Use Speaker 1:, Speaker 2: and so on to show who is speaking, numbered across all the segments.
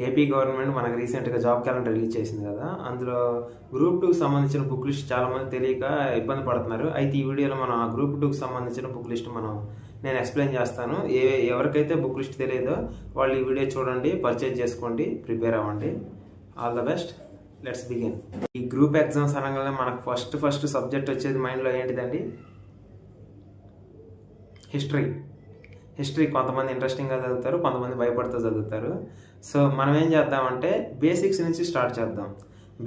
Speaker 1: AP government మనకు రీసెంట్గా job calendar release చేసింది కదా. అందులో గ్రూప్ టూకి సంబంధించిన బుక్ లిస్ట్ చాలామంది తెలియక ఇబ్బంది పడుతున్నారు. అయితే ఈ వీడియోలో మనం ఆ గ్రూప్ టూకి సంబంధించిన బుక్ లిస్ట్ నేను ఎక్స్ప్లెయిన్ చేస్తాను. ఎవరికైతే బుక్ లిస్ట్ తెలియదో వాళ్ళు ఈ వీడియో చూడండి, పర్చేజ్ చేసుకోండి, ప్రిపేర్ అవ్వండి. All the best. Let's begin. ఈ గ్రూప్ ఎగ్జామ్స్ అనగానే మనకు ఫస్ట్ సబ్జెక్ట్ వచ్చేది మైండ్లో ఏంటిదండి? హిస్టరీ కొంతమంది ఇంట్రెస్టింగ్గా చదువుతారు, కొంతమంది భయపడుతూ చదువుతారు. సో మనం ఏం చేద్దామంటే బేసిక్స్ నుంచి స్టార్ట్ చేద్దాం.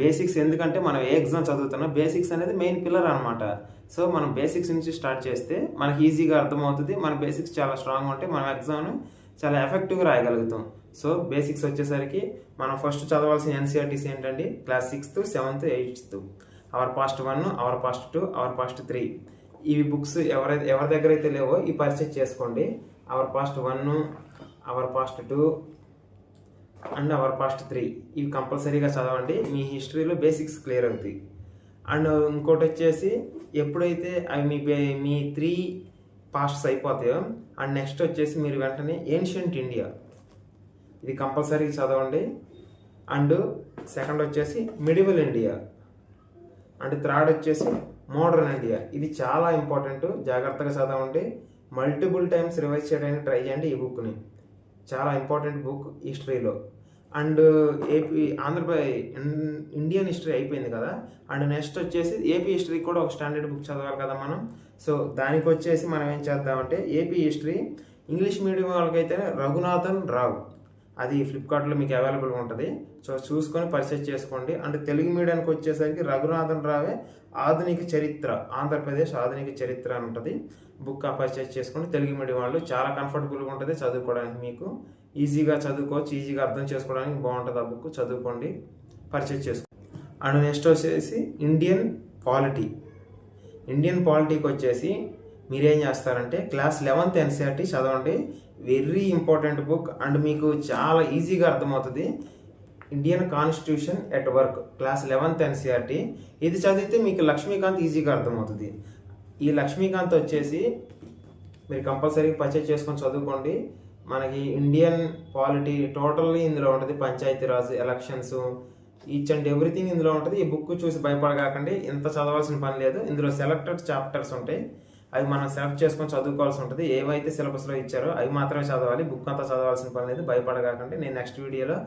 Speaker 1: బేసిక్స్ ఎందుకంటే మనం ఏ ఎగ్జామ్ చదువుతున్నాం, బేసిక్స్ అనేది మెయిన్ పిల్లర్ అనమాట. సో మనం బేసిక్స్ నుంచి స్టార్ట్ చేస్తే మనకి ఈజీగా అర్థమవుతుంది. మన బేసిక్స్ చాలా స్ట్రాంగ్ ఉంటే మనం ఎగ్జామ్ను చాలా ఎఫెక్టివ్గా రాయగలుగుతాం. సో బేసిక్స్ వచ్చేసరికి మనం ఫస్ట్ చదవాల్సిన ఎన్సీఆర్టీసీ ఏంటండి? Class 6th, 7th, 8th, our past 1, our past 2, our past 3. ఇవి బుక్స్ ఎవరి దగ్గర అయితే లేవో ఈ పర్చేజ్ చేసుకోండి. Our past 1, our past 2 and our past 3 ఇవి కంపల్సరీగా చదవండి. మీ హిస్టరీలో బేసిక్స్ క్లియర్ అవుతాయి. అండ్ ఇంకోటి వచ్చేసి ఎప్పుడైతే అవి మీ 3 పాస్ట్స్ అయిపోతాయో అండ్ నెక్స్ట్ వచ్చేసి మీరు వెంటనే ఏన్షియంట్ ఇండియా, ఇది కంపల్సరీగా చదవండి. అండ్ సెకండ్ వచ్చేసి మిడివల్ ఇండియా, అండ్ థర్డ్ వచ్చేసి మోడర్న్ ఇండియా. ఇది చాలా ఇంపార్టెంట్, జాగ్రత్తగా చదవండి. మల్టిపుల్ టైమ్స్ రివైజ్ చేయడానికి ట్రై చేయండి. ఈ బుక్ని చాలా ఇంపార్టెంట్ బుక్ హిస్టరీలో. అండ్ ఇండియన్ హిస్టరీ అయిపోయింది కదా. అండ్ నెక్స్ట్ వచ్చేసి ఏపీ హిస్టరీ కూడా ఒక స్టాండర్డ్ బుక్ చదవాలి కదా మనం. సో దానికి వచ్చేసి మనం ఏం చేద్దామంటే ఏపీ హిస్టరీ ఇంగ్లీష్ మీడియం వాళ్ళకైతే రఘునాథన్ రావు, అది ఫ్లిప్కార్ట్లో మీకు అవైలబుల్గా ఉంటుంది. సో చూసుకొని పర్చేజ్ చేసుకోండి. అంటే తెలుగు మీడియానికి వచ్చేసరికి రఘునాథన్ రావే ఆధునిక చరిత్ర, ఆంధ్రప్రదేశ్ ఆధునిక చరిత్ర అని ఉంటుంది. బుక్ పర్చేజ్ చేసుకోండి. తెలుగు మీడియం వాళ్ళు చాలా కంఫర్టబుల్గా ఉంటుంది చదువుకోవడానికి, మీకు ఈజీగా చదువుకోవచ్చు, ఈజీగా అర్థం చేసుకోవడానికి బాగుంటుంది. ఆ బుక్ చదువుకోండి, పర్చేజ్ చేసుకోండి. అండ్ నెక్స్ట్ వచ్చేసి ఇండియన్ పాలిటీకి వచ్చేసి మీరేం చేస్తారంటే క్లాస్ 11th ఎన్సీఆర్టీ చదవండి. వెరీ ఇంపార్టెంట్ బుక్ అండ్ మీకు చాలా ఈజీగా అర్థమవుతుంది. Indian constitution at work, class 11th NCERT. ఇది చదివితే మీకు లక్ష్మీకాంత్ ఈజీగా అర్థమవుతుంది. ఈ లక్ష్మీకాంత్ వచ్చేసి మీరు కంపల్సరీ పర్చేజ్ చేసుకొని చదువుకోండి. మనకి ఇండియన్ పాలిటీ టోటల్లీ ఇందులో ఉంటుంది. Panchayati Raj, elections, each and everything ఇందులో ఉంటుంది. ఈ బుక్ చూసి భయపడగాకండి, ఇంత చదవాల్సిన పని లేదు. ఇందులో సెలెక్టెడ్ చాప్టర్స్ ఉంటాయి, అవి మనం సెలెక్ట్ చేసుకొని చదువుకోవాల్సి ఉంటుంది. ఏవైతే సిలబస్లో ఇచ్చారో అవి మాత్రమే చదవాలి, బుక్ అంతా చదవాల్సిన పని లేదు. భయపడగాకండి. నేను నెక్స్ట్ వీడియోలో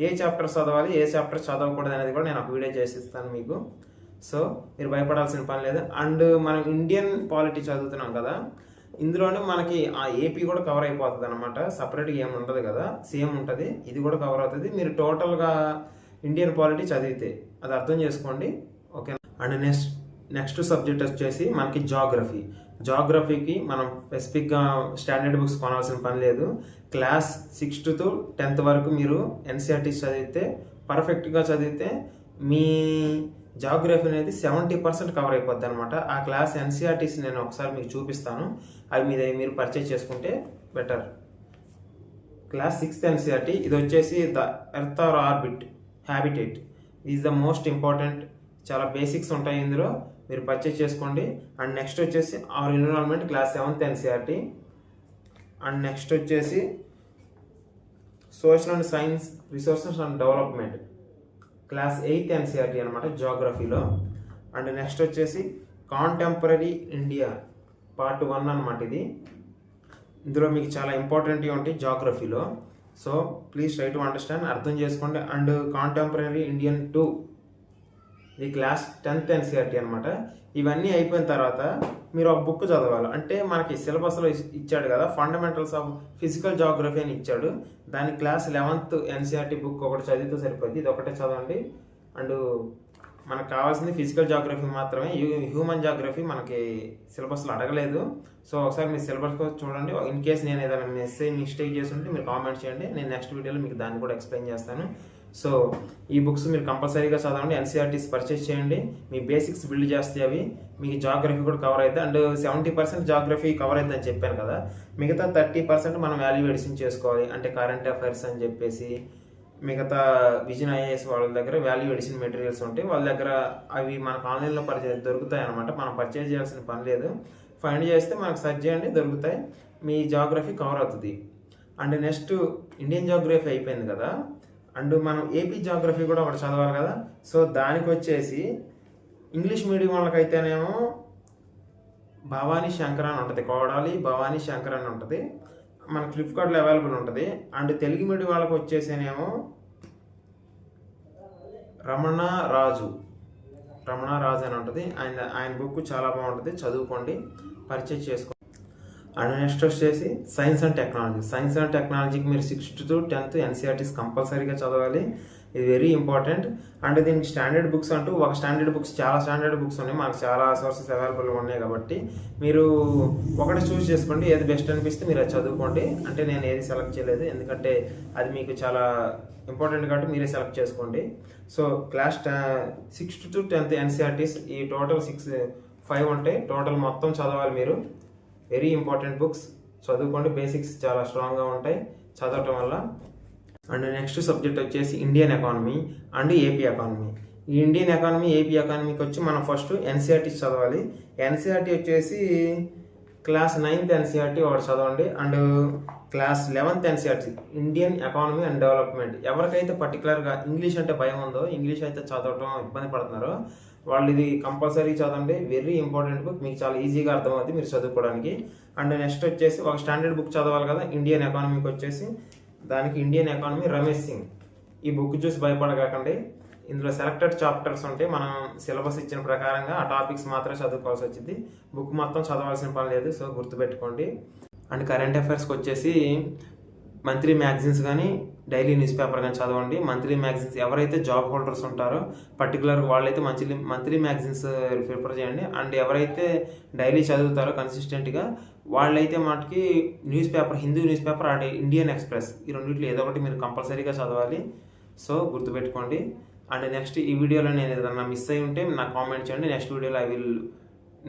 Speaker 1: ఏ చాప్టర్ చదవాలి, ఏ చాప్టర్ చదవకూడదు అనేది కూడా నేను ఒక వీడియో చేసిస్తాను మీకు. సో మీరు భయపడాల్సిన పని లేదు. అండ్ మనం ఇండియన్ పాలిటీ చదువుతున్నాం కదా, ఇందులోనే మనకి ఆ ఏపీ కూడా కవర్ అయిపోతుంది అనమాట. సపరేట్గా ఏమి ఉండదు కదా, సేమ్ ఉంటుంది. ఇది కూడా కవర్ అవుతుంది మీరు టోటల్గా ఇండియన్ పాలిటీ చదివితే. అది అర్థం చేసుకోండి, ఓకే. అండ్ నెక్స్ట్ సబ్జెక్ట్ వచ్చేసి మనకి జాగ్రఫీకి మనం స్పెసిఫిక్గా స్టాండర్డ్ బుక్స్ కొనాల్సిన పని లేదు. క్లాస్ 6th to 10th వరకు మీరు ఎన్సీఆర్టీస్ చదివితే, పర్ఫెక్ట్గా చదివితే మీ జాగ్రఫీ అనేది 70% కవర్ అయిపోద్ది అనమాట. ఆ క్లాస్ ఎన్సీఆర్టీస్ నేను ఒకసారి మీకు చూపిస్తాను, అవి మీరు పర్చేజ్ చేసుకుంటే బెటర్. క్లాస్ 6th ఎన్సీఆర్టీ ఇది వచ్చేసి the earth our orbit habitat is the most important. చాలా బేసిక్స్ ఉంటాయి ఇందులో, మీరు పర్చేజ్ చేసుకోండి. అండ్ నెక్స్ట్ వచ్చేసి our environment, class 7th NCERT. And next వచ్చేసి social and science resources and development, class 8th NCERT అనమాట జాగ్రఫీలో. అండ్ నెక్స్ట్ వచ్చేసి కాంటెంపరీ ఇండియా పార్ట్ 1 అనమాట. ఇది ఇందులో మీకు చాలా ఇంపార్టెంట్గా ఉంటాయి జాగ్రఫీలో. So please try to understand, అర్థం చేసుకోండి. అండ్ కాంటెంపరీ ఇండియన్ 2 ఇది క్లాస్ 10th ఎన్సీఆర్టీ అనమాట. ఇవన్నీ అయిపోయిన తర్వాత మీరు ఒక బుక్ చదవాలి. అంటే మనకి సిలబస్లో ఇచ్చాడు కదా, ఫండమెంటల్స్ ఆఫ్ ఫిజికల్ జాగ్రఫీ అని ఇచ్చాడు. దాని క్లాస్ 11th ఎన్సీఆర్టీ బుక్ ఒకటి చదివితే సరిపోద్ది. ఇది ఒకటే చదవండి. అండ్ మనకు కావాల్సింది ఫిజికల్ జాగ్రఫీ మాత్రమే, హ్యూమన్ జాగ్రఫీ మనకి సిలబస్లో అడగలేదు. సో ఒకసారి మీ సిలబస్ చూడండి. ఇన్ కేస్ నేను ఏదైనా మిస్టేక్ చేసి ఉంటే మీరు కామెంట్ చేయండి, నేను నెక్స్ట్ వీడియోలో మీకు దాన్ని కూడా ఎక్స్ప్లెయిన్ చేస్తాను. సో ఈ బుక్స్ మీరు కంపల్సరీగా చదవండి, ఎన్సీఆర్టీస్ పర్చేస్ చేయండి. మీ బేసిక్స్ బిల్డ్ చేస్తే అవి మీకు జాగ్రఫీ కూడా కవర్ అవుతుంది. అండ్ 70% జాగ్రఫీ కవర్ అవుతుందని చెప్పాను కదా, మిగతా 30% మనం వాల్యూ ఎడిషన్ చేసుకోవాలి. అంటే కరెంట్ అఫైర్స్ అని చెప్పేసి మిగతా విజన్ ఐఏఎస్ వాళ్ళ దగ్గర వాల్యూ ఎడిషన్ మెటీరియల్స్ ఉంటాయి, వాళ్ళ దగ్గర అవి మనకు ఆన్లైన్లో దొరుకుతాయి అనమాట. మనం పర్చేజ్ చేయాల్సిన పని లేదు, ఫైండ్ చేస్తే మనకు సెర్చ్ చేయండి, దొరుకుతాయి. మీ జాగ్రఫీ కవర్ అవుతుంది. అండ్ నెక్స్ట్ ఇండియన్ జాగ్రఫీ అయిపోయింది కదా, అండ్ మనం ఏపీ జాగ్రఫీ కూడా ఒకటి చదవాలి కదా. సో దానికి వచ్చేసి ఇంగ్లీష్ మీడియం వాళ్ళకైతేనేమో భవానీ శంకర్ అని ఉంటుంది, కోడాలి భవానీ శంకర్ అని ఉంటుంది, మనకు ఫ్లిప్కార్ట్లో అవైలబుల్ ఉంటుంది. అండ్ తెలుగు మీడియం వాళ్ళకి వచ్చేసేనేమో రమణ రాజు అని ఉంటుంది. ఆయన బుక్ చాలా బాగుంటుంది, చదువుకోండి, పర్చేజ్ చేసుకోండి. అండ్ నెక్స్ట్ వచ్చేసి సైన్స్ అండ్ టెక్నాలజీకి మీరు 6th to 10th ఎన్సీఆర్టీస్ కంపల్సరీగా చదవాలి. ఇది వెరీ ఇంపార్టెంట్. అండ్ దీనికి స్టాండర్డ్ బుక్స్ అంటూ చాలా స్టాండర్డ్ బుక్స్ ఉన్నాయి, మాకు చాలా సోర్సెస్ అవైలబుల్గా ఉన్నాయి. కాబట్టి మీరు ఒకటి చూస్ చేసుకోండి, ఏది బెస్ట్ అనిపిస్తే మీరు అది చదువుకోండి. అంటే నేను ఏది సెలెక్ట్ చేయలేదు, ఎందుకంటే అది మీకు చాలా ఇంపార్టెంట్ కాబట్టి మీరే సెలెక్ట్ చేసుకోండి. So class 6th to 10th NCERTs ఈ టోటల్ 5 ఉంటాయి. టోటల్ మొత్తం చదవాలి మీరు. వెరీ ఇంపార్టెంట్ బుక్స్ చదువుకోండి, బేసిక్స్ చాలా స్ట్రాంగ్గా ఉంటాయి చదవటం వల్ల. అండ్ నెక్స్ట్ సబ్జెక్ట్ వచ్చేసి Indian economy and AP economy. ఈ ఇండియన్ ఎకానమీ ఏపీ ఎకానమీకి వచ్చి మనం ఫస్ట్ ఎన్సీఆర్టీ చదవాలి. ఎన్సీఆర్టీ వచ్చేసి క్లాస్ 9th ఎన్సీఆర్టీ ఒకటి చదవండి. And class 11th NCERT Indian economy and development. ఎవరికైతే పర్టికులర్గా ఇంగ్లీష్ అంటే భయం ఉందో, ఇంగ్లీష్ అయితే చదవటం ఇబ్బంది పడుతున్నారో వాళ్ళు ఇది కంపల్సరీ చదవండి. వెరీ ఇంపార్టెంట్ బుక్, మీకు చాలా ఈజీగా అర్థమవుతుంది మీరు చదువుకోవడానికి. అండ్ నెక్స్ట్ వచ్చేసి ఒక స్టాండర్డ్ బుక్ చదవాలి కదా ఇండియన్ ఎకానమీకి వచ్చేసి, దానికి ఇండియన్ ఎకానమీ రమేష్ సింగ్. ఈ బుక్ చూసి భయపడకండి, ఇందులో సెలెక్టెడ్ చాప్టర్స్ ఉంటాయి, మనం సిలబస్ ఇచ్చిన ప్రకారంగా ఆ టాపిక్స్ మాత్రమే చదువుకోవాల్సి వచ్చింది, బుక్ మొత్తం చదవాల్సిన పని లేదు. సో గుర్తుపెట్టుకోండి. అండ్ కరెంట్ అఫైర్స్కి వచ్చేసి మంత్లీ మ్యాగజైన్స్ కానీ డైలీ న్యూస్ పేపర్ కానీ చదవండి. మంత్లీ మ్యాగజైన్స్ ఎవరైతే జాబ్ హోల్డర్స్ ఉంటారో పర్టికులర్గా వాళ్ళైతే మంత్లీ మ్యాగజైన్స్ ప్రిఫర్ చేయండి. అండ్ ఎవరైతే డైలీ చదువుతారో కన్సిస్టెంట్గా వాళ్ళైతే మటుకి news paper, Hindu news paper and Indian express, ఈ రెండింటిలో ఏదో ఒకటి మీరు కంపల్సరీగా చదవాలి. సో గుర్తుపెట్టుకోండి. అండ్ నెక్స్ట్ ఈ వీడియోలో నేను ఏదైనా మిస్ అయి ఉంటే నాకు కామెంట్ చేయండి, నెక్స్ట్ వీడియోలో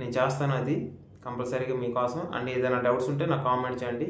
Speaker 1: నేను చేస్తాను అది కంపల్సరీగా మీకోసం. అండ్ ఏదైనా డౌట్స్ ఉంటే నాకు కామెంట్ చేయండి.